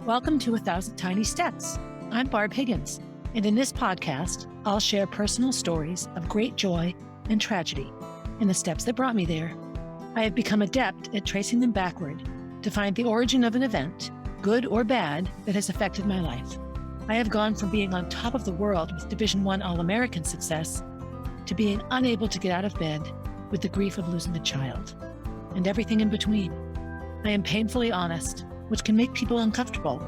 Welcome to 1,000 Tiny Steps. I'm Barb Higgins, and in this podcast, I'll share personal stories of great joy and tragedy and the steps that brought me there. I have become adept at tracing them backward to find the origin of an event, good or bad, that has affected my life. I have gone from being on top of the world with Division I All-American success to being unable to get out of bed with the grief of losing a child, and everything in between. I am painfully honest, which can make people uncomfortable,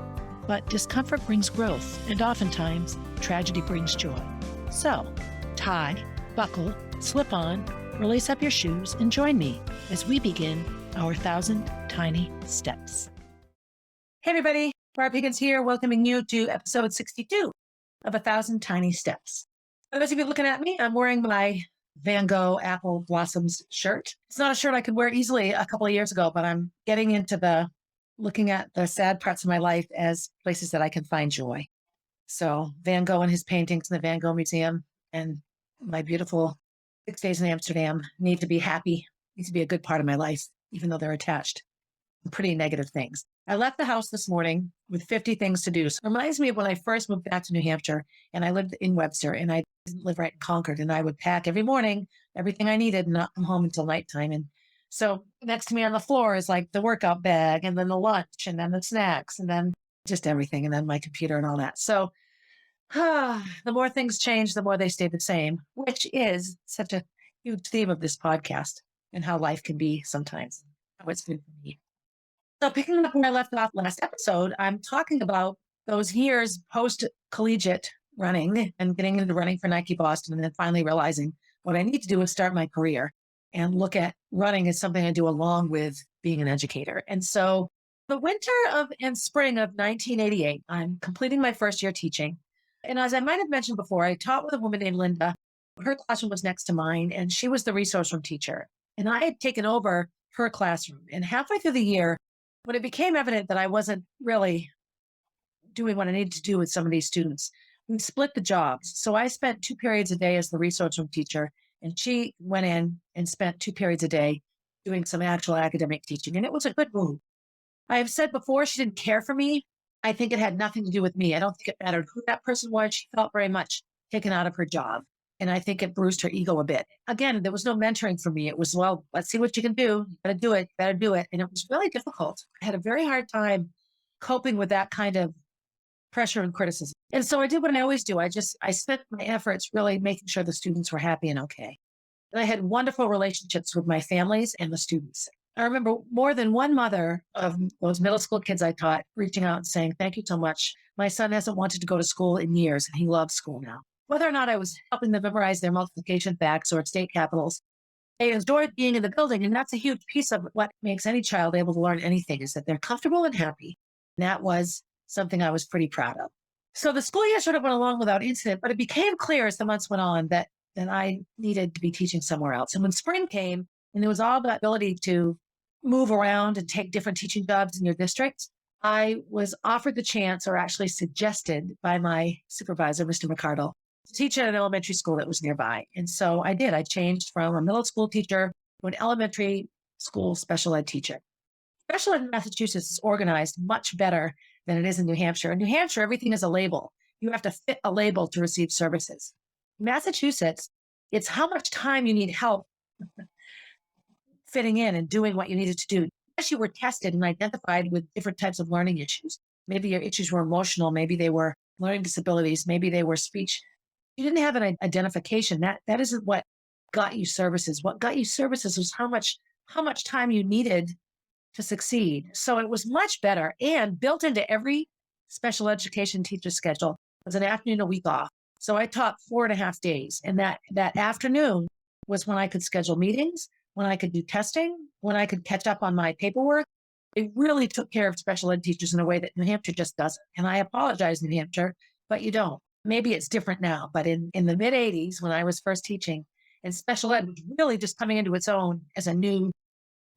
but discomfort brings growth, and oftentimes, tragedy brings joy. So, tie, buckle, slip on, or lace up your shoes, and join me as we begin our 1,000 Tiny Steps. Hey everybody, Barb Higgins here, welcoming you to episode 62 of 1,000 Tiny Steps. For those of you looking at me, I'm wearing my Van Gogh Apple Blossoms shirt. It's not a shirt I could wear easily a couple of years ago, but I'm getting into looking at the sad parts of my life as places that I can find joy. So Van Gogh and his paintings in the Van Gogh Museum and my beautiful 6 days in Amsterdam need to be happy, need to be a good part of my life, even though they're attached to pretty negative things. I left the house this morning with 50 things to do. So it reminds me of when I first moved back to New Hampshire and I lived in Webster and I didn't live right in Concord, and I would pack every morning everything I needed and not come home until nighttime. And so next to me on the floor is like the workout bag and then the lunch and then the snacks and then just everything and then my computer and all that. So the more things change, the more they stay the same, which is such a huge theme of this podcast and how life can be sometimes, how it's been for me. So picking up where I left off last episode, I'm talking about those years post-collegiate running and getting into running for Nike Boston and then finally realizing what I need to do is start my career and look at running as something I do along with being an educator. And so the winter and spring of 1988, I'm completing my first year teaching. And as I might have mentioned before, I taught with a woman named Linda. Her classroom was next to mine, and she was the resource room teacher. And I had taken over her classroom. And halfway through the year, when it became evident that I wasn't really doing what I needed to do with some of these students, we split the jobs. So I spent 2 periods a day as the resource room teacher, and she went in and spent 2 periods a day doing some actual academic teaching. And it was a good move. I have said before, she didn't care for me. I think it had nothing to do with me. I don't think it mattered who that person was. She felt very much taken out of her job. And I think it bruised her ego a bit. Again, there was no mentoring for me. It was, well, let's see what you can do. You gotta do it, you gotta do it. And it was really difficult. I had a very hard time coping with that kind of pressure and criticism. And so I did what I always do. I spent my efforts really making sure the students were happy and okay. And I had wonderful relationships with my families and the students. I remember more than one mother of those middle school kids I taught reaching out and saying, thank you so much. My son hasn't wanted to go to school in years and he loves school now. Whether or not I was helping them memorize their multiplication facts or state capitals, they enjoyed being in the building. And that's a huge piece of what makes any child able to learn anything, is that they're comfortable and happy. And that was something I was pretty proud of. So the school year sort of went along without incident, but it became clear as the months went on that I needed to be teaching somewhere else. And when spring came, and it was all about ability to move around and take different teaching jobs in your district, I was offered the chance, or actually suggested by my supervisor, Mr. McCardle, to teach at an elementary school that was nearby. And so I did. I changed from a middle school teacher to an elementary school special ed teacher. Special ed in Massachusetts is organized much better than it is in New Hampshire. In New Hampshire, everything is a label. You have to fit a label to receive services. In Massachusetts, it's how much time you need help fitting in and doing what you needed to do. As you were tested and identified with different types of learning issues. Maybe your issues were emotional. Maybe they were learning disabilities. Maybe they were speech. You didn't have an identification. That isn't what got you services. What got you services was how much time you needed to succeed. So it was much better, and built into every special education teacher schedule was an afternoon a week off. So I taught 4.5 days. And that afternoon was when I could schedule meetings, when I could do testing, when I could catch up on my paperwork. It really took care of special ed teachers in a way that New Hampshire just doesn't. And I apologize, New Hampshire, but you don't. Maybe it's different now, but in the mid 80s, when I was first teaching, and special ed was really just coming into its own as a new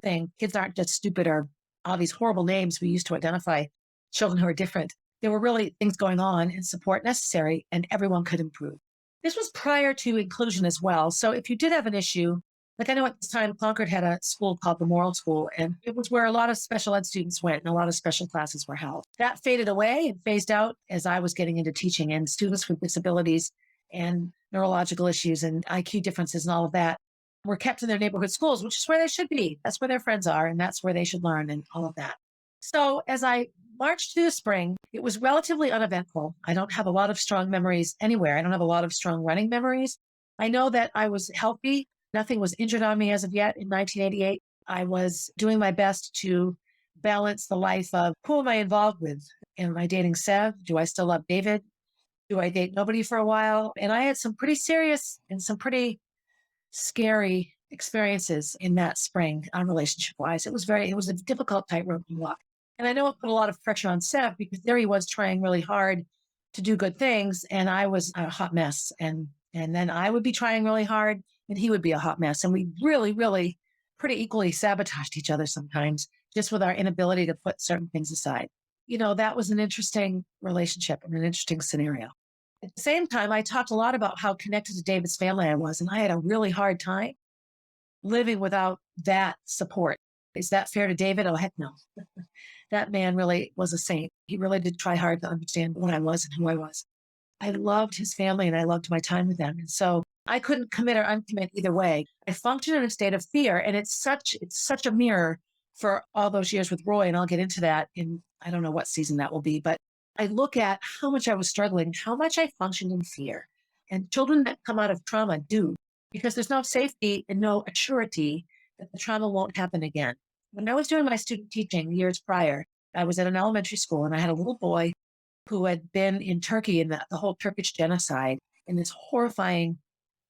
thing. Kids aren't just stupid or all these horrible names we used to identify children who are different. There were really things going on and support necessary, and everyone could improve. This was prior to inclusion as well. So if you did have an issue, Like I know at this time, Concord had a school called the Moral School, and it was where a lot of special ed students went and a lot of special classes were held. That faded away and phased out as I was getting into teaching, and students with disabilities and neurological issues and IQ differences and all of that were kept in their neighborhood schools, which is where they should be. That's where their friends are, and that's where they should learn and all of that. So as I marched through the spring, it was relatively uneventful. I don't have a lot of strong memories anywhere. I don't have a lot of strong running memories. I know that I was healthy. Nothing was injured on me as of yet in 1988. I was doing my best to balance the life of who am I involved with? Am I dating Sev? Do I still love David? Do I date nobody for a while? And I had some pretty serious and some pretty scary experiences in that spring relationship wise. It was a difficult tightrope to walk. And I know it put a lot of pressure on Seth because there he was trying really hard to do good things. And I was a hot mess. And then I would be trying really hard and he would be a hot mess. And we really, really pretty equally sabotaged each other sometimes just with our inability to put certain things aside. That was an interesting relationship and an interesting scenario. At the same time, I talked a lot about how connected to David's family I was, and I had a really hard time living without that support. Is that fair to David? Oh, heck no. That man really was a saint. He really did try hard to understand what I was and who I was. I loved his family and I loved my time with them. And so I couldn't commit or uncommit either way. I functioned in a state of fear. And it's such a mirror for all those years with Roy. And I'll get into that in, I don't know what season that will be, but I look at how much I was struggling, how much I functioned in fear. And children that come out of trauma do, because there's no safety and no assurity that the trauma won't happen again. When I was doing my student teaching years prior, I was at an elementary school and I had a little boy who had been in Turkey in the whole Turkish genocide in this horrifying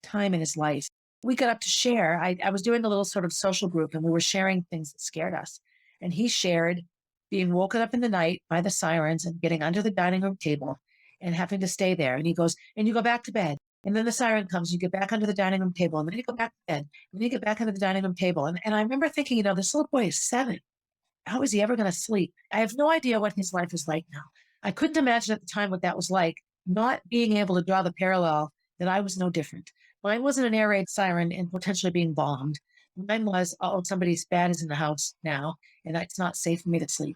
time in his life. We got up to share. I was doing a little sort of social group and we were sharing things that scared us. And he shared being woken up in the night by the sirens and getting under the dining room table and having to stay there. And he goes, and you go back to bed. And then the siren comes, you get back under the dining room table, and then you go back to bed, and then you get back under the dining room table. And I remember thinking, this little boy is 7. How is he ever going to sleep? I have no idea what his life is like now. I couldn't imagine at the time what that was like, not being able to draw the parallel that I was no different. Mine wasn't an air raid siren and potentially being bombed. Mine was, oh, somebody's bad is in the house now, and it's not safe for me to sleep.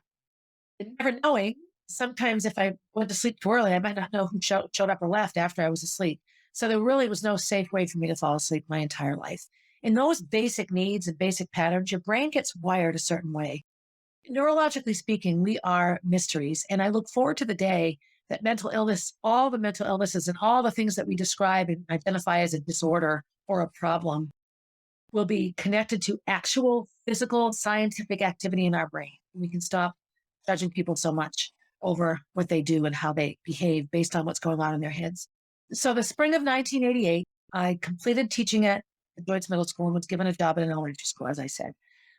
And never knowing, sometimes if I went to sleep too early, I might not know who showed up or left after I was asleep. So there really was no safe way for me to fall asleep my entire life. In those basic needs and basic patterns, your brain gets wired a certain way. Neurologically speaking, we are mysteries. And I look forward to the day that mental illness, all the mental illnesses and all the things that we describe and identify as a disorder or a problem will be connected to actual physical scientific activity in our brain. We can stop judging people so much over what they do and how they behave based on what's going on in their heads. So the spring of 1988, I completed teaching at Joyce Middle School and was given a job at an elementary school, as I said.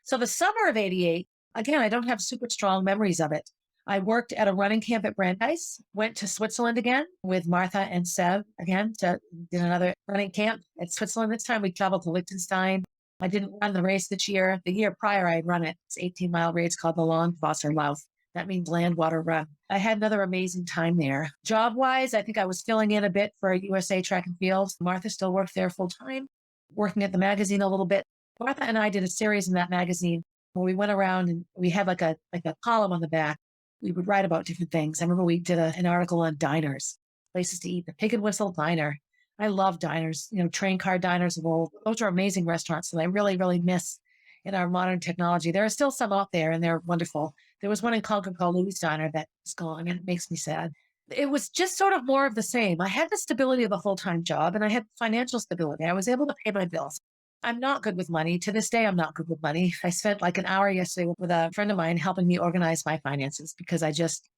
So the summer of 88, again, I don't have super strong memories of it. I worked at a running camp at Brandeis, went to Switzerland again with Martha and Sev again, did another running camp at Switzerland. This time we traveled to Liechtenstein. I didn't run the race this year. The year prior, I had run it. It's an 18-mile race called the Landwasserlauf. That means land, water, run. I had another amazing time there. Job-wise, I think I was filling in a bit for USA Track and Field. Martha still worked there full-time, working at the magazine a little bit. Martha and I did a series in that magazine where we went around and we had like a column on the back. We would write about different things. I remember we did an article on diners, places to eat, the Pig and Whistle Diner. I love diners, train car diners. Well, those are amazing restaurants that I really, really miss in our modern technology. There are still some out there and they're wonderful. There was one in Concord called Louis Diner that is gone and it makes me sad. It was just sort of more of the same. I had the stability of a full-time job and I had financial stability. I was able to pay my bills. I'm not good with money. To this day, I'm not good with money. I spent like an hour yesterday with a friend of mine helping me organize my finances because I just,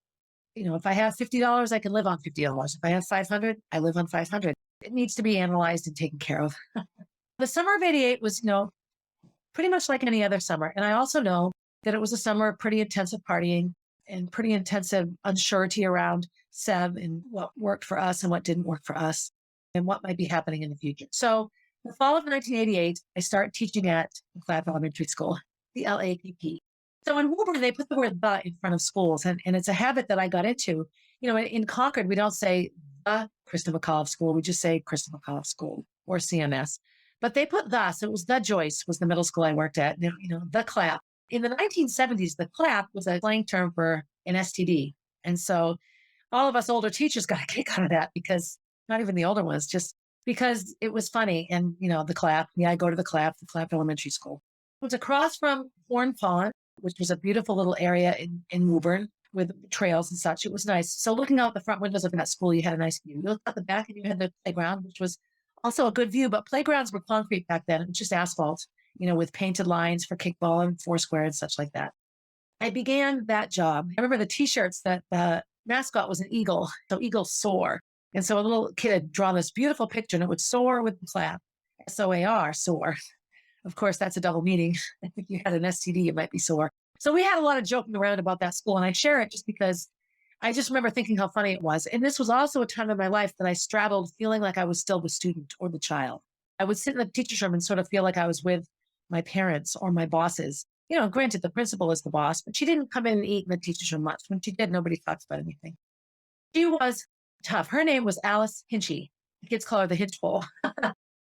if I have $50, I can live on $50. If I have 500, I live on 500. It needs to be analyzed and taken care of. The summer of 88 was, pretty much like any other summer. And I also know that it was a summer of pretty intensive partying and pretty intensive unsurety around Sev and what worked for us and what didn't work for us and what might be happening in the future. So the fall of 1988, I started teaching at Clap Elementary School, the LAPP. So in Woburn, they put the word "the" in front of schools. And it's a habit that I got into. In Concord, we don't say the Krista McAuliffe School. We just say Krista McAuliffe School or CMS. But they put the, so it was the Joyce was the middle school I worked at, the clap. In the 1970s, the clap was a slang term for an STD. And so all of us older teachers got a kick out of that because not even the older ones, just because it was funny. And, the clap, yeah, I go to the clap elementary school. It was across from Horn Pond, which was a beautiful little area in Woburn with trails and such. It was nice. So looking out the front windows of that school, you had a nice view. You looked out the back and you had the playground, which was also a good view, but playgrounds were concrete back then. It was just asphalt, with painted lines for kickball and foursquare and such like that. I began that job. I remember the t-shirts that the mascot was an eagle. So eagle soar. And so a little kid had drawn this beautiful picture and it would soar with the clap. SOAR, soar. Of course, that's a double meaning. If you had an STD, it might be sore. So we had a lot of joking around about that school. And I share it just because I just remember thinking how funny it was. And this was also a time in my life that I straddled feeling like I was still the student or the child. I would sit in the teacher's room and sort of feel like I was with my parents or my bosses. Granted, the principal is the boss, but she didn't come in and eat in the teacher's room much. When she did, nobody talks about anything. She was tough. Her name was Alice Hinchy. The kids call her the Hinch Bowl.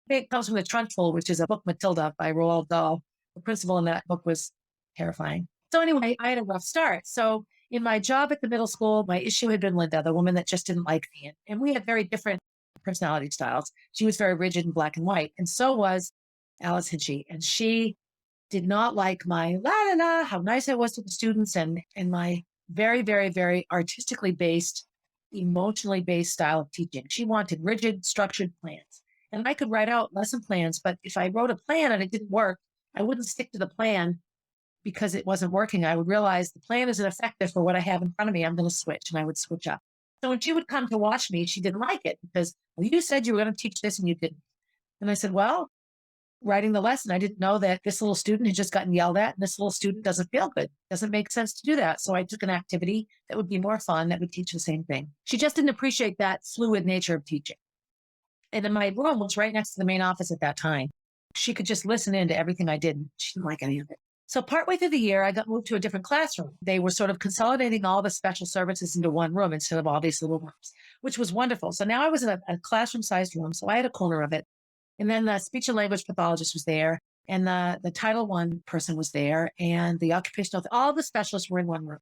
It comes from the Trunchbull, which is a book, Matilda, by Roald Dahl. The principal in that book was terrifying. So anyway, I had a rough start. So in my job at the middle school, my issue had been Linda, the woman that just didn't like me. And we had very different personality styles. She was very rigid and black and white. And so was Alice Hinchy. And she did not like my la la la, how nice I was to the students and my very, very, very artistically based, emotionally based style of teaching. She wanted rigid, structured plans. And I could write out lesson plans, but if I wrote a plan and it didn't work, I wouldn't stick to the plan because it wasn't working. I would realize the plan isn't effective for what I have in front of me. I'm going to switch, and I would switch up. So when she would come to watch me, she didn't like it because, well, you said you were going to teach this and you didn't. And I said, well, writing the lesson, I didn't know that this little student had just gotten yelled at and this little student doesn't feel good. Doesn't make sense to do that. So I took an activity that would be more fun, that would teach the same thing. She just didn't appreciate that fluid nature of teaching. And in my room was right next to the main office at that time. She could just listen in to everything I did. She didn't like any of it. So partway through the year, I got moved to a different classroom. They were sort of consolidating all the special services into one room instead of all these little rooms, which was wonderful. So now I was in a classroom-sized room. So I had a corner of it. And then the speech and language pathologist was there. And the Title I person was there. And the occupational, all the specialists were in one room,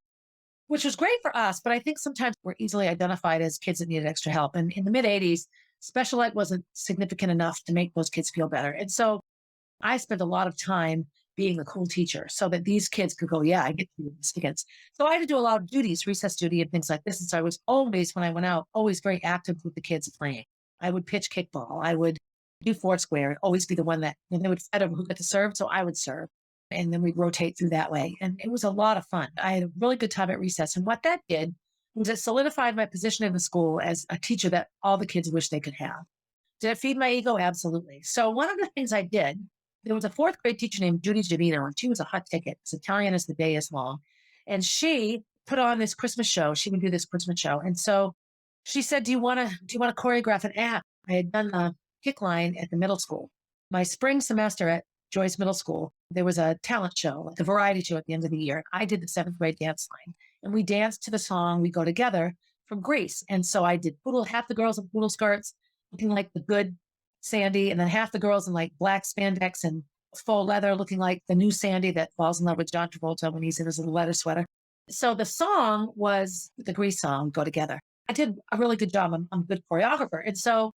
which was great for us. But I think sometimes we're easily identified as kids that needed extra help. And in the mid-'80s, special ed wasn't significant enough to make those kids feel better. And so I spent a lot of time being the cool teacher so that these kids could go, yeah, I get to do these kids. So I had to do a lot of duties, recess duty and things like this. And so I was always, when I went out, always very active with the kids playing. I would pitch kickball. I would do foursquare and always be the one that, and they would fight over who got to serve. So I would serve. And then we'd rotate through that way. And it was a lot of fun. I had a really good time at recess. And what that did was it solidified my position in the school as a teacher that all the kids wish they could have. Did it feed my ego? Absolutely. So one of the things I did, there was a fourth grade teacher named Judy Javino, and she was a hot ticket, as Italian as the day is long. And she put on this Christmas show. She would do this Christmas show. And so she said, do you want to choreograph an act? I had done a kick line at the middle school. My spring semester at Joyce Middle School, there was a talent show, like a variety show at the end of the year. I did the seventh grade dance line. And we danced to the song We Go Together from Grease. And so I did half the girls in poodle skirts, looking like the good Sandy, and then half the girls in like black spandex and faux leather, looking like the new Sandy that falls in love with John Travolta when he's in his little leather sweater. So the song was the Grease song, Go Together. I did a really good job. I'm a good choreographer. And so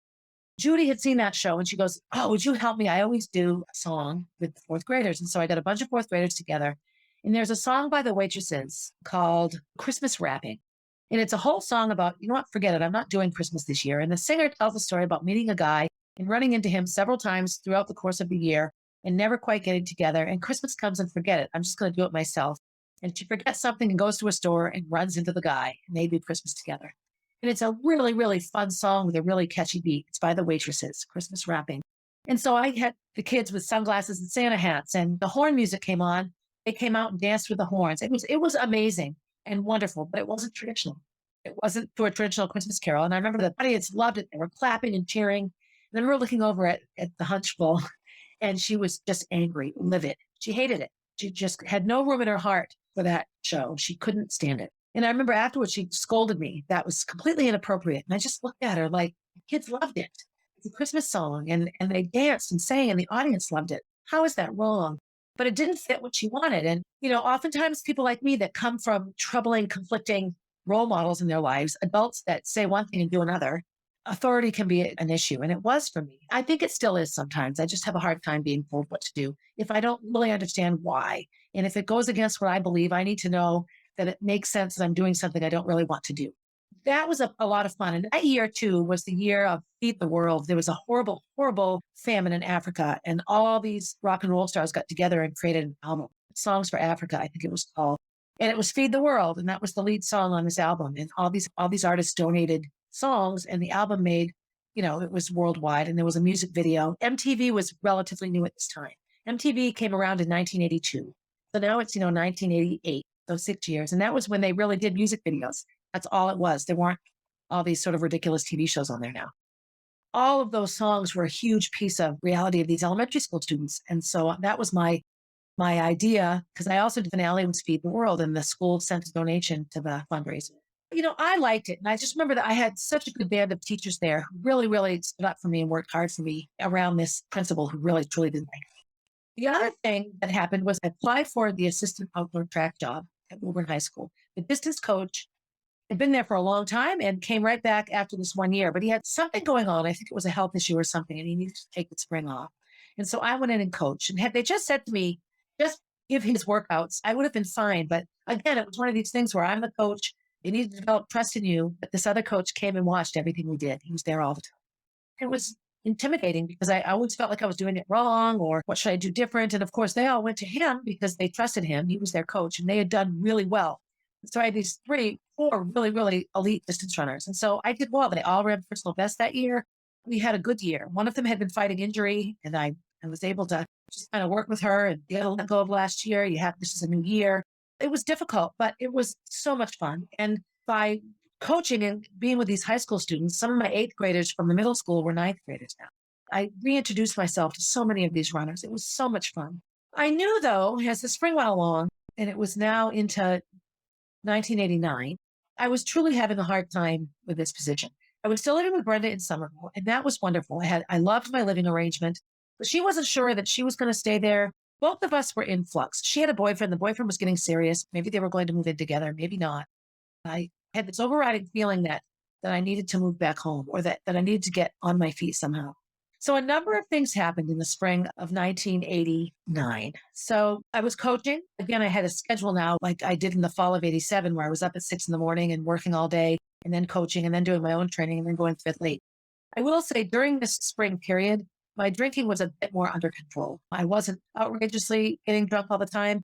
Judy had seen that show and she goes, oh, would you help me? I always do a song with the fourth graders. And so I got a bunch of fourth graders together. And there's a song by the Waitresses called Christmas Wrapping. And it's a whole song about, you know what, forget it. I'm not doing Christmas this year. And the singer tells a story about meeting a guy and running into him several times throughout the course of the year and never quite getting together. And Christmas comes and forget it. I'm just going to do it myself. And she forgets something and goes to a store and runs into the guy. And they do Christmas together. And it's a really, really fun song with a really catchy beat. It's by the Waitresses, Christmas Wrapping. And so I had the kids with sunglasses and Santa hats, and the horn music came on. They came out and danced with the horns. It was amazing and wonderful, but it wasn't traditional. It wasn't to a traditional Christmas carol. And I remember the audience loved it. They were clapping and cheering. And I remember looking over at the Hunchbull, and she was just angry, livid. She hated it. She just had no room in her heart for that show. She couldn't stand it. And I remember afterwards, she scolded me. That was completely inappropriate. And I just looked at her like, kids loved it. It's a Christmas song, and they danced and sang, and the audience loved it. How is that wrong? But it didn't fit what she wanted. And, oftentimes people like me that come from troubling, conflicting role models in their lives, adults that say one thing and do another, authority can be an issue. And it was for me. I think it still is sometimes. I just have a hard time being told what to do if I don't really understand why. And if it goes against what I believe, I need to know that it makes sense that I'm doing something I don't really want to do. That was a lot of fun. And that year, too, was the year of Feed the World. There was a horrible, horrible famine in Africa. And all these rock and roll stars got together and created an album, Songs for Africa, I think it was called. And it was Feed the World. And that was the lead song on this album. And all these artists donated songs. And the album made, it was worldwide. And there was a music video. MTV was relatively new at this time. MTV came around in 1982. So now it's, 1988, those 6 years. And that was when they really did music videos. That's all it was. There weren't all these sort of ridiculous TV shows on there now. All of those songs were a huge piece of reality of these elementary school students. And so that was my idea, because I also did finale with Feed the World, and the school sent a donation to the fundraiser. I liked it. And I just remember that I had such a good band of teachers there who really, really stood up for me and worked hard for me around this principal who really, truly didn't like me. The other thing that happened was I applied for the assistant outdoor track job at Woburn High School. The distance coach had been there for a long time and came right back after this 1 year, but he had something going on. I think it was a health issue or something, and he needed to take the spring off. And so I went in and coached. And had they just said to me, just give his workouts, I would have been fine. But again, it was one of these things where I'm the coach. They needed to develop trust in you. But this other coach came and watched everything we did. He was there all the time. It was intimidating because I always felt like I was doing it wrong, or what should I do different? And of course, they all went to him because they trusted him. He was their coach, and they had done really well. So I had these 4 really, really elite distance runners. And so I did well. They all ran personal best that year. We had a good year. One of them had been fighting injury, and I was able to just kind of work with her and get a let go of last year. This is a new year. It was difficult, but it was so much fun. And by coaching and being with these high school students, some of my 8th graders from the middle school were 9th graders now. I reintroduced myself to so many of these runners. It was so much fun. I knew, though, as the spring went along, and it was now into 1989, I was truly having a hard time with this position. I was still living with Brenda in Somerville, and that was wonderful. I loved my living arrangement, but she wasn't sure that she was going to stay there. Both of us were in flux. She had a boyfriend. The boyfriend was getting serious. Maybe they were going to move in together, maybe not. I had this overriding feeling that I needed to move back home, or that I needed to get on my feet somehow. So a number of things happened in the spring of 1989. So I was coaching. Again, I had a schedule now like I did in the fall of 87, where I was up at 6 a.m. and working all day, and then coaching, and then doing my own training, and then going to bed late. I will say during this spring period, my drinking was a bit more under control. I wasn't outrageously getting drunk all the time.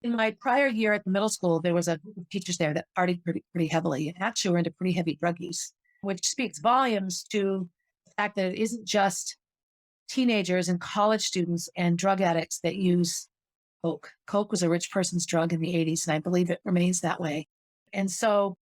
In my prior year at the middle school, there was a group of teachers there that partied pretty heavily, and actually were into pretty heavy drug use, which speaks volumes to the fact that it isn't just teenagers and college students and drug addicts that use Coke. Coke was a rich person's drug in the 80s, and I believe it remains that way. And so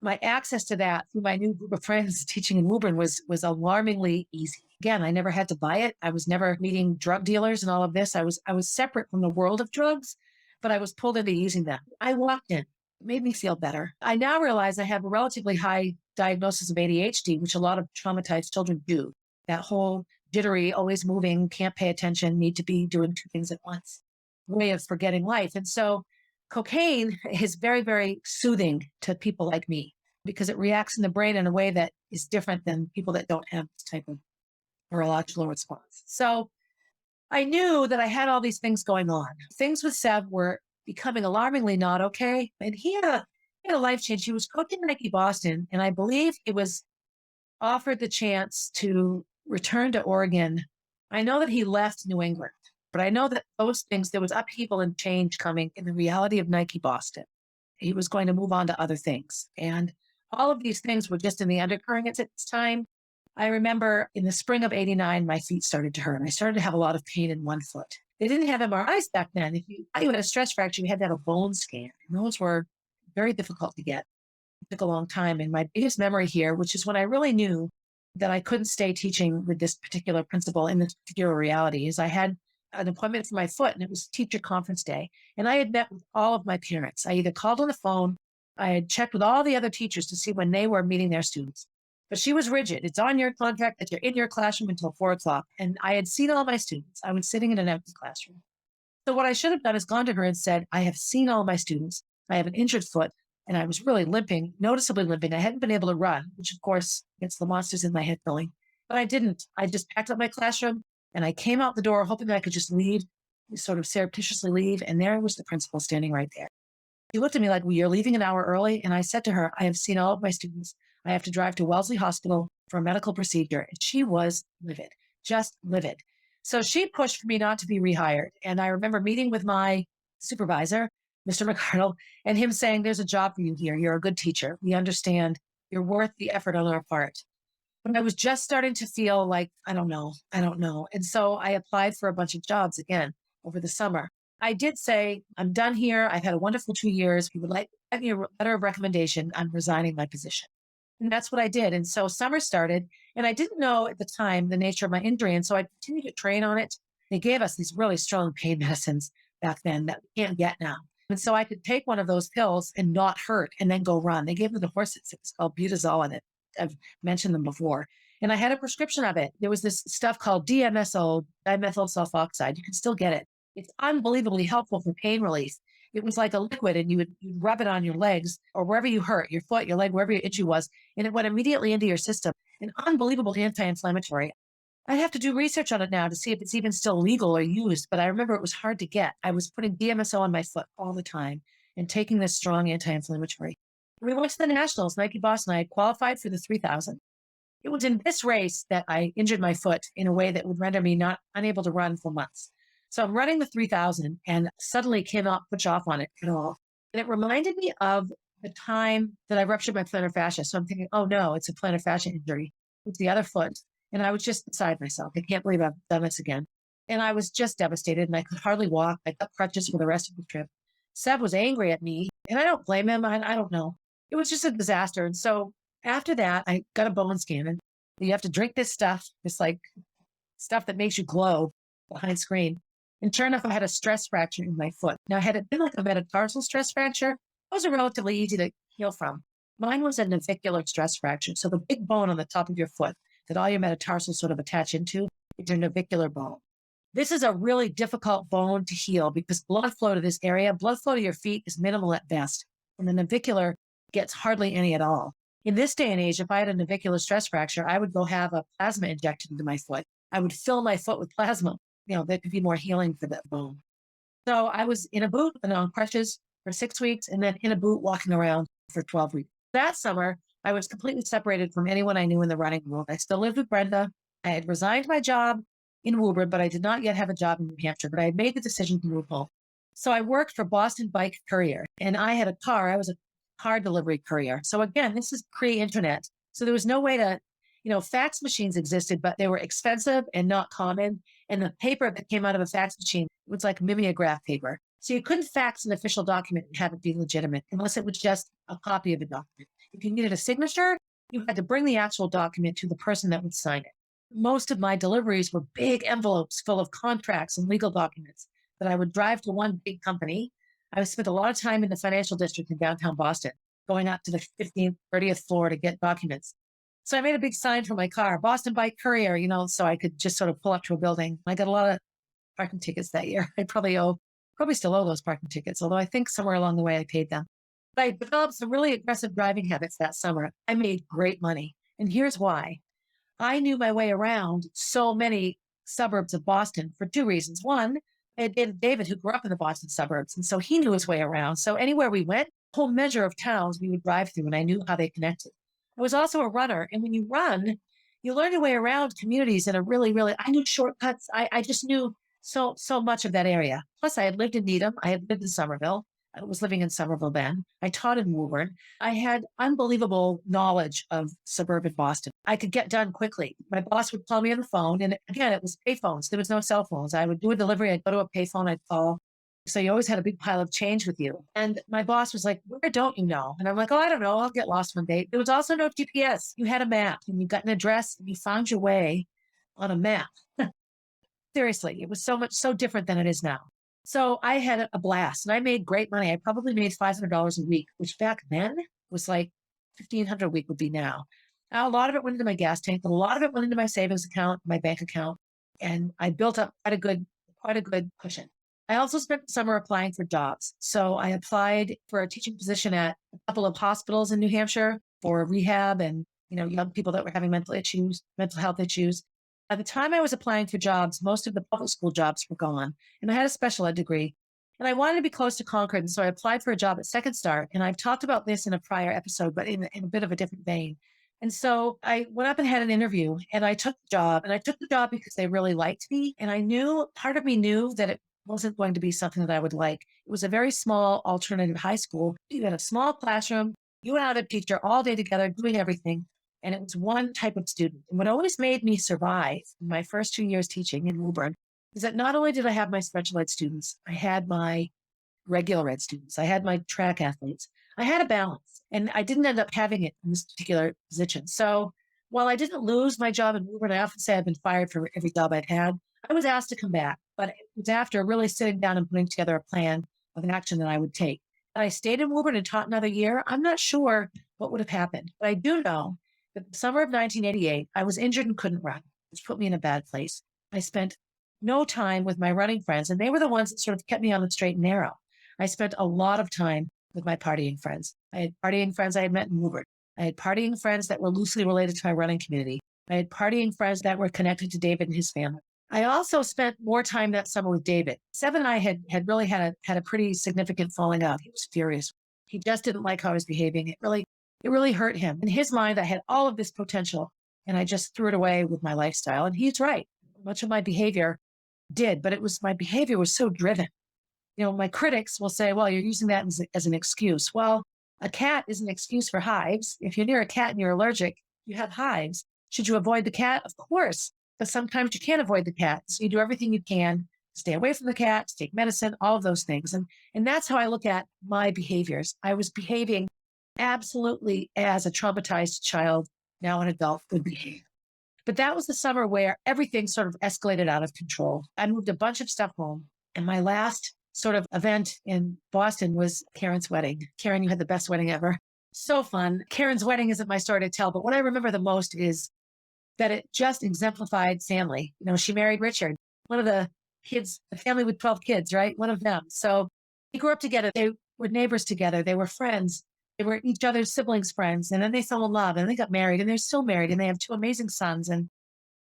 my access to that through my new group of friends teaching in Woburn was alarmingly easy. Again, I never had to buy it. I was never meeting drug dealers and all of this. I was separate from the world of drugs, but I was pulled into using them. I walked in. It made me feel better. I now realize I have a relatively high diagnosis of ADHD, which a lot of traumatized children do. That whole jittery, always moving, can't pay attention, need to be doing 2 things at once way of forgetting life. And so cocaine is very, very soothing to people like me because it reacts in the brain in a way that is different than people that don't have this type of neurological response. So I knew that I had all these things going on. Things with Sev were becoming alarmingly not okay. And he had a life change. He was coaching Nike Boston, and I believe he was offered the chance to return to Oregon. I know that he left New England, but I know that those things, there was upheaval and change coming in the reality of Nike Boston. He was going to move on to other things. And all of these things were just in the undercurrent at this time. I remember in the spring of 89, my feet started to hurt. And I started to have a lot of pain in one foot. They didn't have MRIs back then. If you had a stress fracture, you had to have a bone scan. And those were very difficult to get. It took a long time. And my biggest memory here, which is when I really knew that I couldn't stay teaching with this particular principal in this particular reality, is I had an appointment for my foot, and it was teacher conference day. And I had met with all of my parents. I either called on the phone, I had checked with all the other teachers to see when they were meeting their students. But she was rigid. It's on your contract that you're in your classroom until 4 o'clock. And I had seen all my students. I was sitting in an empty classroom. So what I should have done is gone to her and said, I have seen all my students. I have an injured foot and I was really limping, noticeably limping. I hadn't been able to run, which of course gets the monsters in my head going, but I didn't. I just packed up my classroom and I came out the door hoping that I could just leave, sort of surreptitiously leave. And there was the principal standing right there. She looked at me like, well, you're leaving an hour early. And I said to her, I have seen all of my students. I have to drive to Wellesley Hospital for a medical procedure. And she was livid, just livid. So she pushed for me not to be rehired. And I remember meeting with my supervisor, Mr. McCardle, and him saying, there's a job for you here. You're a good teacher. We understand you're worth the effort on our part. But I was just starting to feel like, I don't know. And so I applied for a bunch of jobs again over the summer. I did say, I'm done here. I've had a wonderful 2 years. If you would like to give me a letter of recommendation, I'm resigning my position. And that's what I did. And so summer started, and I didn't know at the time the nature of my injury. And so I continued to train on it. They gave us these really strong pain medicines back then that we can't get now. And so I could take one of those pills and not hurt and then go run. They gave me the horses. It was called butazol in it. I've mentioned them before. And I had a prescription of it. There was this stuff called DMSO, dimethyl sulfoxide. You can still get it. It's unbelievably helpful for pain relief. It was like a liquid, and you'd rub it on your legs or wherever you hurt, your foot, your leg, wherever your itchy was, and it went immediately into your system. An unbelievable anti-inflammatory. I'd have to do research on it now to see if it's even still legal or used, but I remember it was hard to get. I was putting DMSO on my foot all the time and taking this strong anti-inflammatory. We went to the Nationals, Nike Boston. I had qualified for the 3,000. It was in this race that I injured my foot in a way that would render me not unable to run for months. So I'm running the 3,000 and suddenly cannot push off on it at all. And it reminded me of the time that I ruptured my plantar fascia. So I'm thinking, oh no, it's a plantar fascia injury. It's the other foot. And I was just beside myself. I can't believe I've done this again. And I was just devastated and I could hardly walk. I got crutches for the rest of the trip. Seb was angry at me and I don't blame him. I don't know. It was just a disaster. And so after that, I got a bone scan and you have to drink this stuff, this like stuff that makes you glow behind screen. And sure enough, I had a stress fracture in my foot. Now, had it been like a metatarsal stress fracture, those are relatively easy to heal from. Mine was a navicular stress fracture. So the big bone on the top of your foot that all your metatarsals sort of attach into is your navicular bone. This is a really difficult bone to heal because blood flow to this area, blood flow to your feet is minimal at best. And the navicular gets hardly any at all. In this day and age, if I had a navicular stress fracture, I would go have a plasma injected into my foot. I would fill my foot with plasma. There could be more healing for that bone. So I was in a boot and on crutches for 6 weeks and then in a boot walking around for 12 weeks. That summer, I was completely separated from anyone I knew in the running world. I still lived with Brenda. I had resigned my job in Woburn, but I did not yet have a job in New Hampshire, but I had made the decision to move home. So I worked for Boston Bike Courier and I had a car. I was a car delivery courier. So again, this is pre-internet. So there was no way to, fax machines existed, but they were expensive and not common. And the paper that came out of a fax machine was like mimeograph paper. So you couldn't fax an official document and have it be legitimate unless it was just a copy of a document. If you needed a signature, you had to bring the actual document to the person that would sign it. Most of my deliveries were big envelopes full of contracts and legal documents that I would drive to one big company. I spent a lot of time in the financial district in downtown Boston, going up to the 15th, 30th floor to get documents. So I made a big sign for my car, Boston Bike Courier, so I could just sort of pull up to a building. I got a lot of parking tickets that year. I probably still owe those parking tickets, although I think somewhere along the way I paid them. But I developed some really aggressive driving habits that summer. I made great money. And here's why. I knew my way around so many suburbs of Boston for two reasons. One, I had David, who grew up in the Boston suburbs, and so he knew his way around. So anywhere we went, a whole measure of towns we would drive through, and I knew how they connected. I was also a runner, and when you run, you learn your way around communities in a I knew shortcuts. I just knew so much of that area. Plus, I had lived in Needham. I had lived in Somerville. I was living in Somerville then. I taught in Woburn. I had unbelievable knowledge of suburban Boston. I could get done quickly. My boss would call me on the phone. And again, it was payphones. There was no cell phones. I would do a delivery. I'd go to a payphone. I'd call. So you always had a big pile of change with you. And my boss was like, where don't you know? And I'm like, oh, I don't know. I'll get lost one day. There was also no GPS. You had a map and you got an address and you found your way on a map. Seriously, it was so different than it is now. So I had a blast and I made great money. I probably made $500 a week, which back then was like $1,500 a week would be now. A lot of it went into my gas tank, but a lot of it went into my savings account, my bank account, and I built up quite a good cushion. I also spent the summer applying for jobs. So I applied for a teaching position at a couple of hospitals in New Hampshire for rehab and, young people that were having mental health issues. By the time I was applying for jobs, most of the public school jobs were gone, and I had a special ed degree. And I wanted to be close to Concord, and so I applied for a job at Second Start. And I've talked about this in a prior episode, but in a bit of a different vein. And so I went up and had an interview, and I took the job. And I took the job because they really liked me. And I knew, part of me knew that it wasn't going to be something that I would like. It was a very small alternative high school. You had a small classroom. You and I had a teacher all day together doing everything. And it was one type of student. And what always made me survive in my first 2 years teaching in Woburn is that not only did I have my special ed students, I had my regular ed students, I had my track athletes. I had a balance, and I didn't end up having it in this particular position. So while I didn't lose my job in Woburn, I often say I've been fired for every job I'd had. I was asked to come back, but it was after really sitting down and putting together a plan of an action that I would take. Had I stayed in Woburn and taught another year, I'm not sure what would have happened. But I do know that the summer of 1988, I was injured and couldn't run, which put me in a bad place. I spent no time with my running friends, and they were the ones that sort of kept me on the straight and narrow. I spent a lot of time with my partying friends. I had partying friends I had met in Woburn. I had partying friends that were loosely related to my running community. I had partying friends that were connected to David and his family. I also spent more time that summer with David. Seb and I had really had a pretty significant falling out. He was furious. He just didn't like how I was behaving. It really hurt him. In his mind, I had all of this potential, and I just threw it away with my lifestyle. And he's right. Much of my behavior did, but my behavior was so driven. My critics will say, well, you're using that as an excuse. Well, a cat is an excuse for hives. If you're near a cat and you're allergic, you have hives. Should you avoid the cat? Of course. But sometimes you can't avoid the cat. So you do everything you can to stay away from the cat, to take medicine, all of those things. And that's how I look at my behaviors. I was behaving absolutely as a traumatized child, now an adult, would behave. But that was the summer where everything sort of escalated out of control. I moved a bunch of stuff home. And my last sort of event in Boston was Karen's wedding. Karen, you had the best wedding ever. So fun. Karen's wedding isn't my story to tell, but what I remember the most is that it just exemplified family. She married Richard, one of the kids, a family with 12 kids, right? One of them. So they grew up together. They were neighbors together. They were friends. They were each other's siblings' friends. And then they fell in love and they got married, and they're still married, and they have two amazing sons. And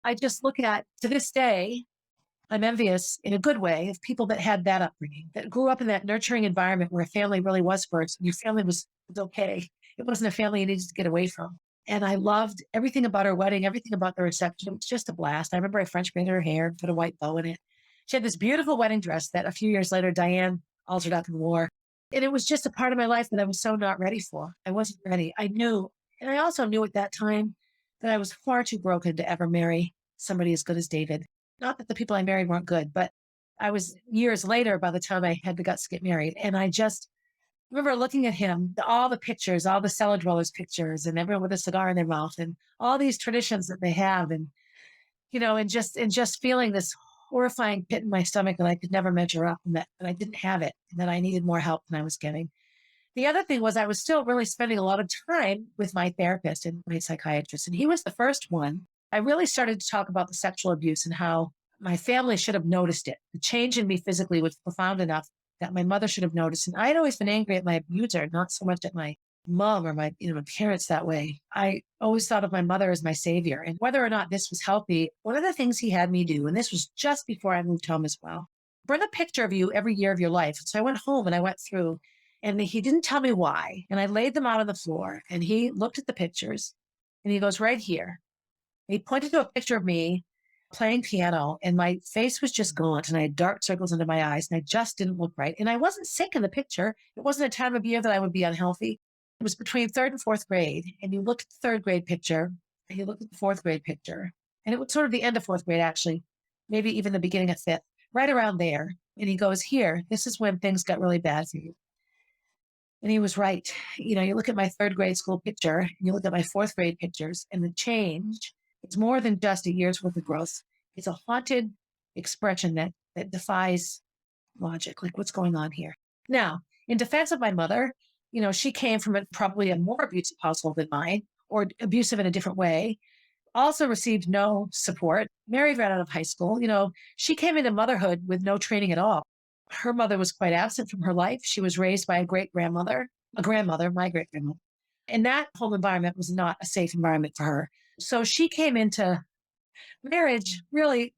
I just look at, to this day, I'm envious in a good way of people that had that upbringing, that grew up in that nurturing environment where a family really was first, and your family was okay. It wasn't a family you needed to get away from. And I loved everything about her wedding, everything about the reception. It was just a blast. I remember I French braided her hair and put a white bow in it. She had this beautiful wedding dress that a few years later, Diane altered up and wore. And it was just a part of my life that I was so not ready for. I wasn't ready. I knew. And I also knew at that time that I was far too broken to ever marry somebody as good as David. Not that the people I married weren't good, but I was years later by the time I had the guts to get married. And I just remember looking at him, all the pictures, all the cellar dwellers pictures, and everyone with a cigar in their mouth, and all these traditions that they have, and and just feeling this horrifying pit in my stomach that I could never measure up, and that I didn't have it, and that I needed more help than I was getting. The other thing was I was still really spending a lot of time with my therapist and my psychiatrist, and he was the first one. I really started to talk about the sexual abuse and how my family should have noticed it. The change in me physically was profound enough that my mother should have noticed. And I had always been angry at my abuser, not so much at my mom or my parents that way. I always thought of my mother as my savior. And whether or not this was healthy, one of the things he had me do, and this was just before I moved home as well, bring a picture of you every year of your life. So I went home and I went through, and he didn't tell me why. And I laid them out on the floor, and he looked at the pictures, and he goes, right here. And he pointed to a picture of me playing piano, and my face was just gaunt, and I had dark circles under my eyes, and I just didn't look right. And I wasn't sick in the picture. It wasn't a time of year that I would be unhealthy. It was between third and fourth grade. And you looked at the third grade picture, and you looked at the fourth grade picture. And it was sort of the end of fourth grade, actually, maybe even the beginning of fifth, right around there. And he goes, here, this is when things got really bad for you. And he was right. You look at my third grade school picture, and you look at my fourth grade pictures, and the change, it's more than just a year's worth of growth. It's a haunted expression that defies logic. Like, what's going on here? Now, in defense of my mother, she came from probably a more abusive household than mine, or abusive in a different way. Also received no support, married right out of high school. She came into motherhood with no training at all. Her mother was quite absent from her life. She was raised by a grandmother, my great grandmother. And that whole environment was not a safe environment for her. So she came into marriage really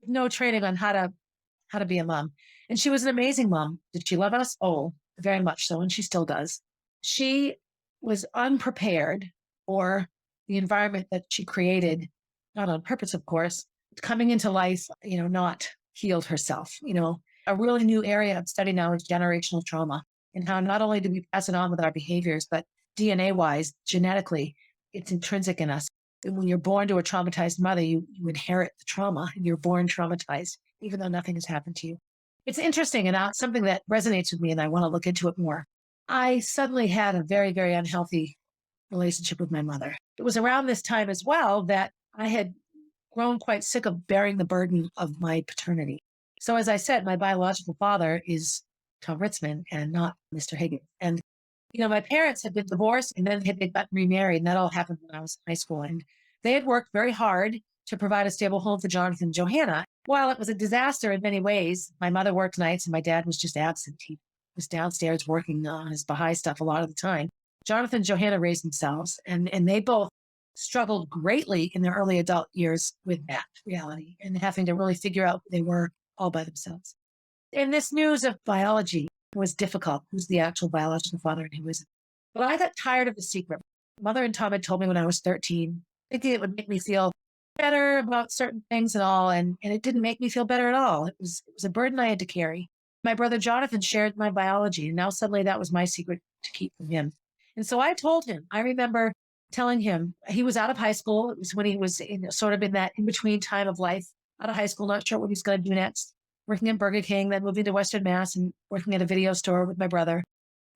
with no training on how to be a mom. And she was an amazing mom. Did she love us? Oh, very much so. And she still does. She was unprepared for the environment that she created, not on purpose, of course, coming into life, not healed herself. A really new area of study now is generational trauma and how not only do we pass it on with our behaviors, but DNA wise, genetically, it's intrinsic in us. And when you're born to a traumatized mother, you inherit the trauma and you're born traumatized, even though nothing has happened to you. It's interesting and something that resonates with me, and I want to look into it more. I suddenly had a very, very unhealthy relationship with my mother. It was around this time as well that I had grown quite sick of bearing the burden of my paternity. So as I said, my biological father is Tom Ritzman and not Mr. Higgins. And, my parents had been divorced and then they got remarried. And that all happened when I was in high school. And they had worked very hard to provide a stable home for Jonathan and Johanna. While it was a disaster in many ways, my mother worked nights and my dad was just absent. He was downstairs working on his Baha'i stuff a lot of the time. Jonathan and Johanna raised themselves, and they both struggled greatly in their early adult years with that reality and having to really figure out who they were all by themselves. And this news of biology was difficult. Who's the actual biological father and who isn't? But I got tired of the secret. Mother and Tom had told me when I was 13, thinking it would make me feel better about certain things and all, and it didn't make me feel better at all. It was a burden I had to carry. My brother Jonathan shared my biology, and now suddenly that was my secret to keep from him. And so I told him, I remember telling him, he was out of high school. It was when he was sort of in that in-between time of life, out of high school, not sure what he's going to do next, working at Burger King, then moving to Western Mass and working at a video store with my brother.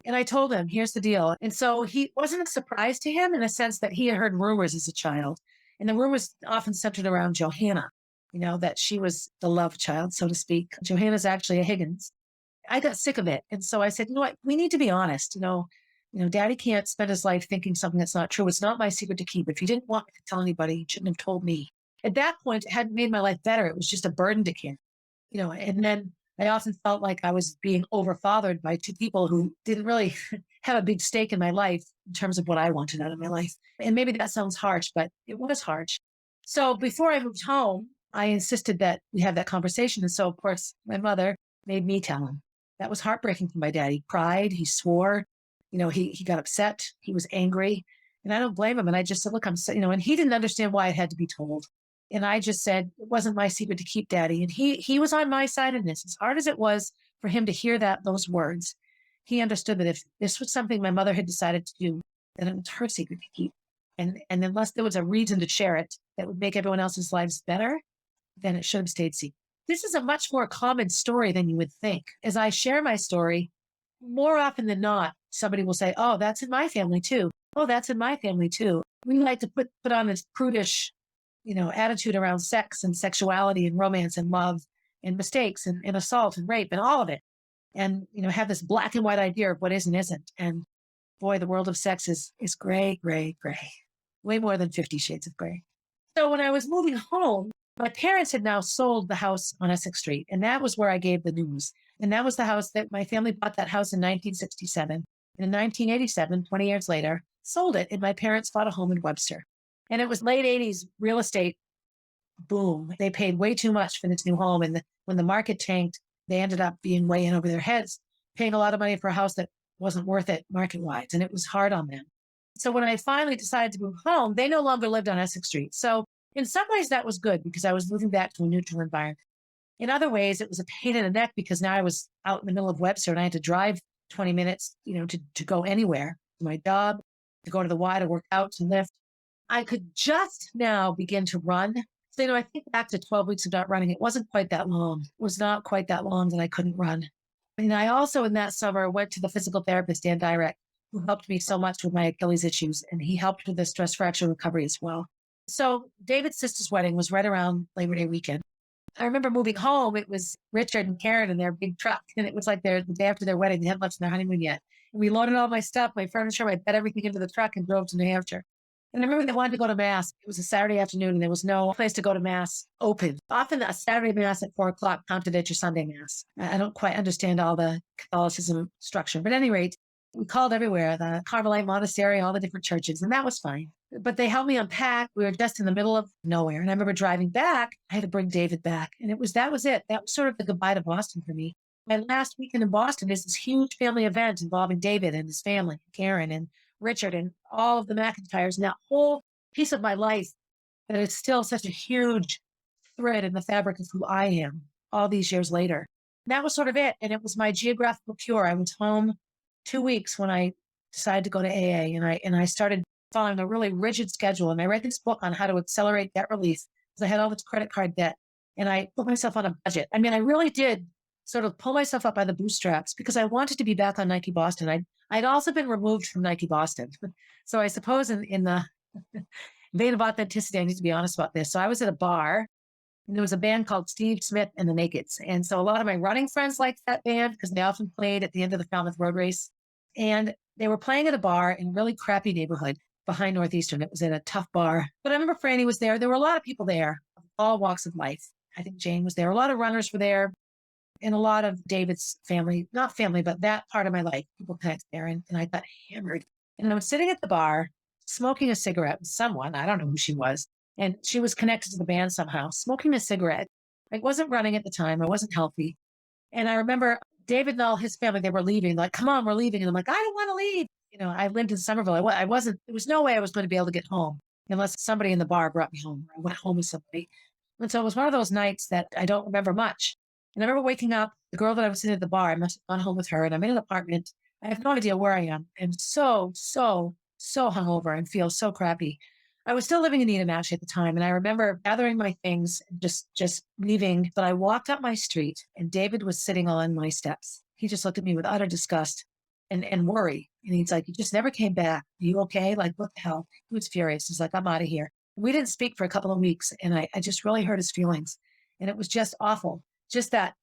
And I told him, here's the deal. And so he wasn't a surprise to him in a sense that he had heard rumors as a child. And the rumors often centered around Johanna, that she was the love child, so to speak. Johanna's actually a Higgins. I got sick of it. And so I said, what? We need to be honest. Daddy can't spend his life thinking something that's not true. It's not my secret to keep. If you didn't want me to tell anybody, you shouldn't have told me. At that point, it hadn't made my life better. It was just a burden to carry, and then I often felt like I was being overfathered by two people who didn't really have a big stake in my life in terms of what I wanted out of my life. And maybe that sounds harsh, but it was harsh. So before I moved home, I insisted that we have that conversation. And so, of course, my mother made me tell him. That was heartbreaking for my dad. He cried, he swore, he got upset, he was angry. And I don't blame him. And I just said, look, and he didn't understand why it had to be told. And I just said, it wasn't my secret to keep, Daddy. And he was on my side in this. As hard as it was for him to hear those words, he understood that if this was something my mother had decided to do, then it was her secret to keep. And unless there was a reason to share it that would make everyone else's lives better, then it should have stayed secret. This is a much more common story than you would think. As I share my story, more often than not, somebody will say, oh, that's in my family too. Oh, that's in my family too. We like to put on this prudish, attitude around sex and sexuality and romance and love and mistakes and assault and rape and all of it. And, have this black and white idea of what is and isn't. And boy, the world of sex is gray, gray, gray. Way more than 50 shades of gray. So when I was moving home, my parents had now sold the house on Essex Street. And that was where I gave the news. And that was the house that my family bought that house in 1967. And in 1987, 20 years later, sold it. And my parents bought a home in Webster. And it was late 80s real estate boom. They paid way too much for this new home. And when the market tanked, they ended up being way in over their heads, paying a lot of money for a house that wasn't worth it market-wise. And it was hard on them. So when I finally decided to move home, they no longer lived on Essex Street. So in some ways that was good because I was moving back to a neutral environment. In other ways, it was a pain in the neck because now I was out in the middle of Webster and I had to drive 20 minutes, to go anywhere, to my job, to go to the Y, to work out, to lift. I could just now begin to run. So, I think back to 12 weeks of not running, it wasn't quite that long. It was not quite that long that I couldn't run. And I also, in that summer, went to the physical therapist, Dan Dyrek, who helped me so much with my Achilles issues. And he helped with the stress fracture recovery as well. So David's sister's wedding was right around Labor Day weekend. I remember moving home. It was Richard and Karen in their big truck. And it was like the day after their wedding. They hadn't left their honeymoon yet. And we loaded all my stuff, my furniture, I bet everything into the truck and drove to New Hampshire. And I remember they wanted to go to mass. It was a Saturday afternoon and there was no place to go to mass open. Often a Saturday mass at 4 o'clock counted as your Sunday mass. I don't quite understand all the Catholicism structure, but at any rate, we called everywhere, the Carmelite Monastery, all the different churches, and that was fine. But they helped me unpack. We were just in the middle of nowhere. And I remember driving back, I had to bring David back. And that was it. That was sort of the goodbye to Boston for me. My last weekend in Boston is this huge family event involving David and his family, Karen and Richard and all of the McIntyres and that whole piece of my life that is still such a huge thread in the fabric of who I am all these years later. And that was sort of it. And it was my geographical cure. I was home 2 weeks when I decided to go to AA and I started following a really rigid schedule. And I read this book on how to accelerate debt relief because I had all this credit card debt. And I put myself on a budget. I mean, I really did sort of pull myself up by the bootstraps because I wanted to be back on Nike Boston. I'd also been removed from Nike Boston. So I suppose in the vein of authenticity, I need to be honest about this. So I was at a bar and there was a band called Steve Smith and the Nakeds. And so a lot of my running friends liked that band because they often played at the end of the Falmouth Road Race. And they were playing at a bar in a really crappy neighborhood behind Northeastern. It was in a tough bar. But I remember Franny was there. There were a lot of people there, of all walks of life. I think Jane was there. A lot of runners were there. And a lot of David's family, not family, but that part of my life, people connect there. And I got hammered. And I was sitting at the bar, smoking a cigarette with someone. I don't know who she was. And she was connected to the band somehow, smoking a cigarette. I wasn't running at the time. I wasn't healthy. And I remember David and all his family, they were leaving, like, come on, we're leaving. And I'm like, I don't want to leave. You know, I lived in Somerville. I wasn't, there was no way I was going to be able to get home unless somebody in the bar brought me home. I went home with somebody. And so it was one of those nights that I don't remember much. And I remember waking up, the girl that I was sitting at the bar, I must have gone home with her, and I'm in an apartment. I have no idea where I am. I'm so hungover and feel so crappy. I was still living in Edam actually at the time. And I remember gathering my things, and just leaving. But I walked up my street and David was sitting on my steps. He just looked at me with utter disgust and worry. And he's like, you just never came back. Are you okay? Like, what the hell? He was furious. He's like, I'm out of here. We didn't speak for a couple of weeks. And I just really hurt his feelings. And it was just awful. Just that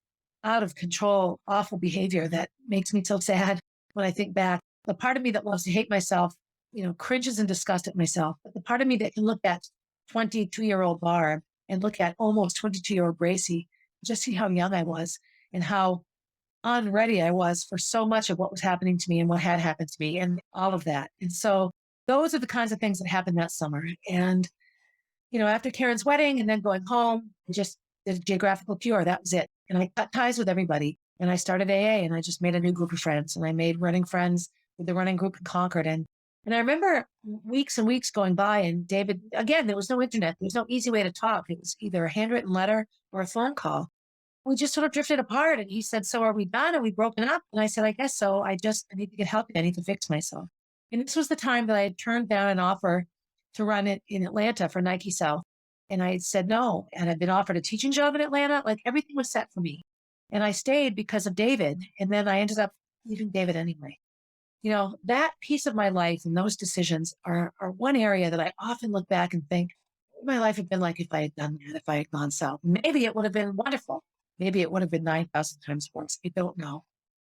out of control, awful behavior that makes me so sad when I think back. The part of me that loves to hate myself, you know, cringes in disgust at myself. But the part of me that can look at 22-year-old Barb and look at almost 22-year-old Gracie, just see how young I was and how unready I was for so much of what was happening to me and what had happened to me and all of that. And so those are the kinds of things that happened that summer. And, you know, after Karen's wedding and then going home, just the geographical cure, that was it. And I cut ties with everybody. And I started AA and I just made a new group of friends. And I made running friends with the running group in Concord. And I remember weeks and weeks going by and David, again, there was no internet. There was no easy way to talk. It was either a handwritten letter or a phone call. We just sort of drifted apart. And he said, so are we done? Are we broken up? And I said, I guess so. I need to get help. I need to fix myself. And this was the time that I had turned down an offer to run it in Atlanta for Nike South. And I said no. And I'd been offered a teaching job in Atlanta. Like everything was set for me. And I stayed because of David. And then I ended up leaving David anyway. You know, that piece of my life and those decisions are one area that I often look back and think, what would my life have been like if I had done that, if I had gone south? Maybe it would have been wonderful. Maybe it would have been 9,000 times worse. I don't know.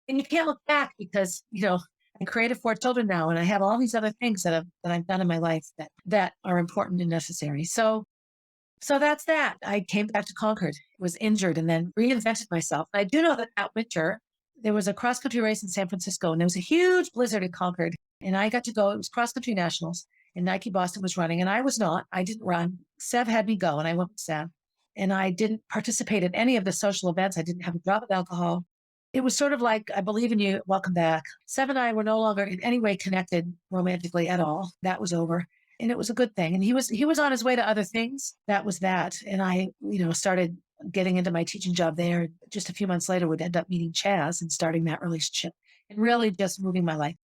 And you can't look back because, you know, I created 4 children now and I have all these other things that I've done in my life that are important and necessary. So that's that. I came back to Concord, was injured, and then reinvented myself. I do know that winter, there was a cross-country race in San Francisco, and there was a huge blizzard in Concord. And I got to go. It was cross-country nationals, and Nike Boston was running, and I was not. I didn't run. Sev had me go, and I went with Sev. And I didn't participate in any of the social events. I didn't have a drop of alcohol. It was sort of like, I believe in you, welcome back. Sev and I were no longer in any way connected romantically at all. That was over. And it was a good thing. And he was on his way to other things. That was that. And I, you know, started getting into my teaching job there. Just a few months later, would end up meeting Chaz and starting that relationship and really just moving my life.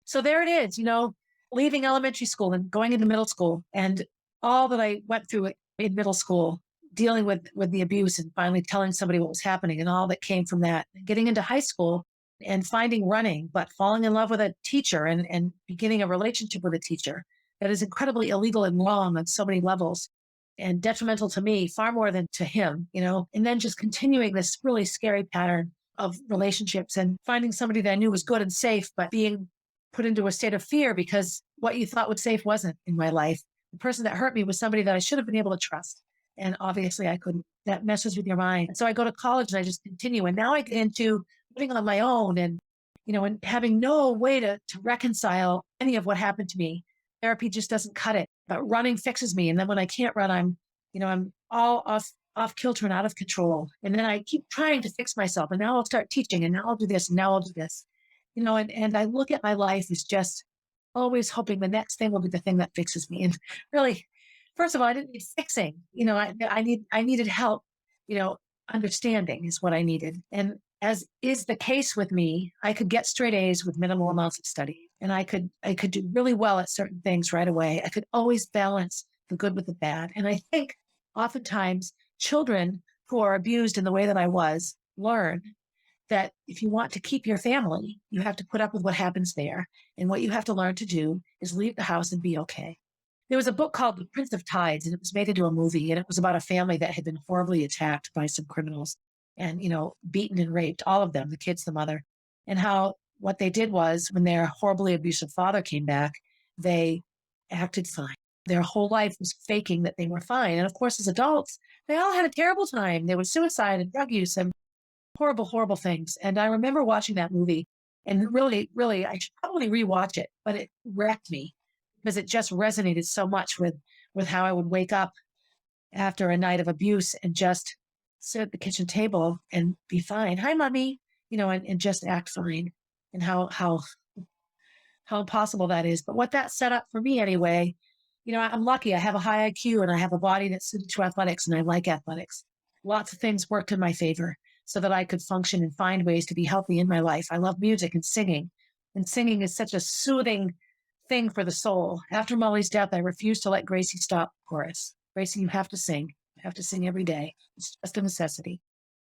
So there it is, you know, leaving elementary school and going into middle school and all that I went through in middle school, dealing with the abuse and finally telling somebody what was happening and all that came from that, getting into high school and finding running, but falling in love with a teacher and beginning a relationship with a teacher that is incredibly illegal and wrong on so many levels and detrimental to me far more than to him, you know, and then just continuing this really scary pattern of relationships and finding somebody that I knew was good and safe, but being put into a state of fear because what you thought was safe wasn't in my life. The person that hurt me was somebody that I should have been able to trust. And obviously I couldn't. That messes with your mind. And so I go to college and I just continue. And now I get into living on my own and, and having no way to reconcile any of what happened to me. Therapy just doesn't cut it. But running fixes me. And then when I can't run, I'm all off kilter and out of control. And then I keep trying to fix myself. And now I'll start teaching. And now I'll do this. And now I'll do this. And I look at my life as just always hoping the next thing will be the thing that fixes me. And really, first of all, I didn't need fixing. I needed help. Understanding is what I needed. And as is the case with me, I could get straight A's with minimal amounts of study. And I could do really well at certain things right away. I could always balance the good with the bad. And I think oftentimes children who are abused in the way that I was learn that if you want to keep your family, you have to put up with what happens there. And what you have to learn to do is leave the house and be okay. There was a book called The Prince of Tides, and it was made into a movie. And it was about a family that had been horribly attacked by some criminals and, beaten and raped, all of them, the kids, the mother, and how what they did was when their horribly abusive father came back, they acted fine. Their whole life was faking that they were fine. And of course, as adults, they all had a terrible time. There was suicide and drug use and horrible, horrible things. And I remember watching that movie and really, really, I should probably rewatch it, but it wrecked me because it just resonated so much with how I would wake up after a night of abuse and just sit at the kitchen table and be fine. Hi, mommy, and just act fine, and how impossible that is. But what that set up for me anyway, I'm lucky. I have a high IQ and I have a body that's suited to athletics, and I like athletics. Lots of things worked in my favor so that I could function and find ways to be healthy in my life. I love music and singing is such a soothing thing for the soul. After Molly's death, I refused to let Gracie stop chorus. Gracie, you have to sing. You have to sing every day. It's just a necessity.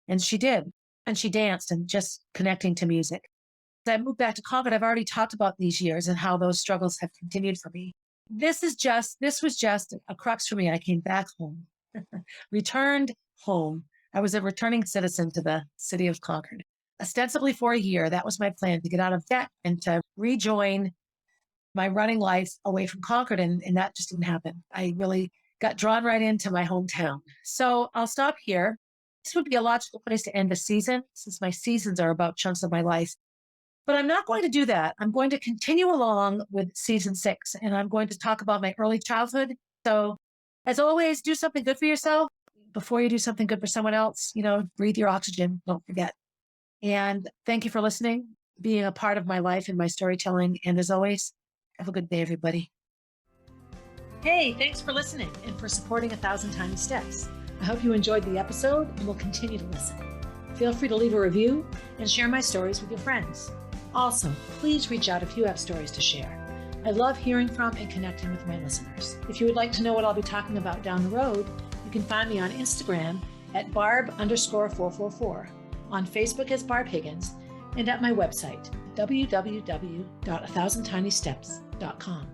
And she did. And she danced and just connecting to music. As I moved back to Concord, I've already talked about these years and how those struggles have continued for me. This was just a crux for me. I came back home, returned home. I was a returning citizen to the city of Concord, ostensibly for a year. That was my plan, to get out of debt and to rejoin my running life away from Concord. And that just didn't happen. I really got drawn right into my hometown. So I'll stop here. This would be a logical place to end the season, since my seasons are about chunks of my life. But I'm not going to do that. I'm going to continue along with season 6, and I'm going to talk about my early childhood. So as always, do something good for yourself before you do something good for someone else. Breathe your oxygen. Don't forget. And thank you for listening, being a part of my life and my storytelling. And as always, have a good day, everybody. Hey, thanks for listening and for supporting 1,000 Tiny Steps. I hope you enjoyed the episode and will continue to listen. Feel free to leave a review and share my stories with your friends. Also, please reach out if you have stories to share. I love hearing from and connecting with my listeners. If you would like to know what I'll be talking about down the road, you can find me on Instagram at barb_444, on Facebook as Barb Higgins, and at my website, www.1000tinysteps.com.